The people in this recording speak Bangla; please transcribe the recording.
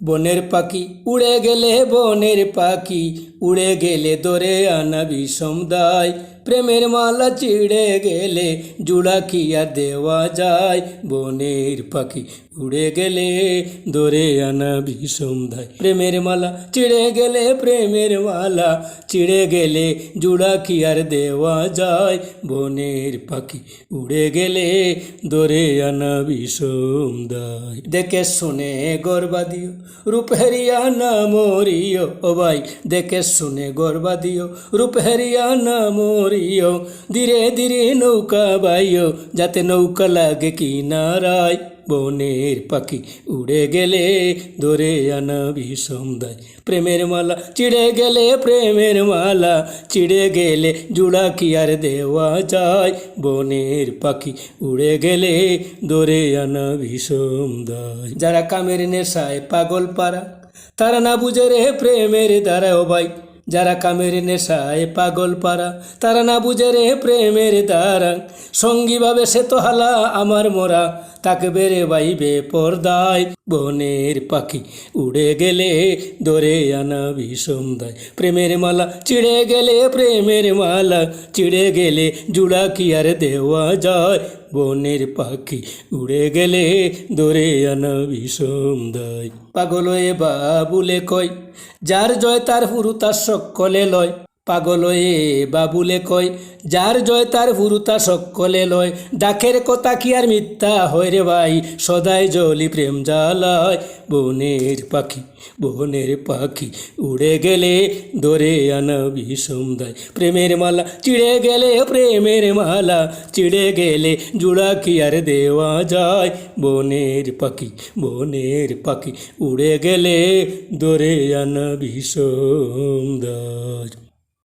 বনের পাখি উড়ে গেলে, বনের পাখি উড়ে গেলে, দরে আনা বিষম দায়। প্রেমের মালা চিড়ে গেলে জুড়া কি আর দেওয়া যায়? বনের পাখি উড়ে গেলে দরে আনা বিষম দায়। প্রেমের মালা চিড়ে গেলে, প্রেমের মালা চিড়ে গেলে জুড়া কি আর দেওয়া যায়? বনের পাখি উড়ে গেলে দরে আনা বিষম দায়। দেখে শুনে গর্বা দিও, রূপহেরিয়া না মরিও। ও ভাই দেখে শুনে গর্বা দিও, রূপহেরিয়া না মরিও। ধীরে ধীরে নৌকা বাইও, যাতে নৌকা লাগে কিনারায়। বনের পাখি উড়ে গেলে ধরে আনা বিষম দায়। প্রেমের মালা চিড়ে গেলে, প্রেমের মালা চিড়ে গেলে জুড়া কি আর দেওয়া যায়? বনের পাখি উড়ে গেলে ধরে আনা বিষম দায়। যারা কামের নেশায় পাগল পারা, তারা না বুঝে রে প্রেমের দ্বারা। ও ভাই যারা কামের নেশায় পাগল পারা, তারা না বুঝে রে প্রেমের দ্বারা। সঙ্গী ভাবে সে তো হালা আমার মোরা, তাকে বেড়ে বাইবে পর্দায়। বনের পাখি উড়ে গেলে দরে আনা বিষম দায়। প্রেমের মালা চিড়ে গেলে, প্রেমের মালা চিড়ে গেলে জুড়া কি আর দেওয়া যায়? বনের পাখি উড়ে গেলে দরে আনা বিষম দায়। পাগল হয়ে বাবুলে কয়, যার জয় তার হুরু তার সকলে লয়। পাগল হয়ে বাবুলে কয়, যার জয় তার হুরু তার সকলে লয়। ডাকের কথা কি আর মিথ্যা হয় রে ভাই, সদাই জলি প্রেম জ্বালায়। বনের পাখি, বনের পাখি উড়ে গেলে দরে আনা বিষম দায়। প্রেমের মালা চিড়ে গেলে, প্রেমের মালা চিড়ে গেলে জুড়া কি আর দেওয়া যায়? বনের পাখি, বনের পাখি উড়ে গেলে দরে আনা বিষম দায়।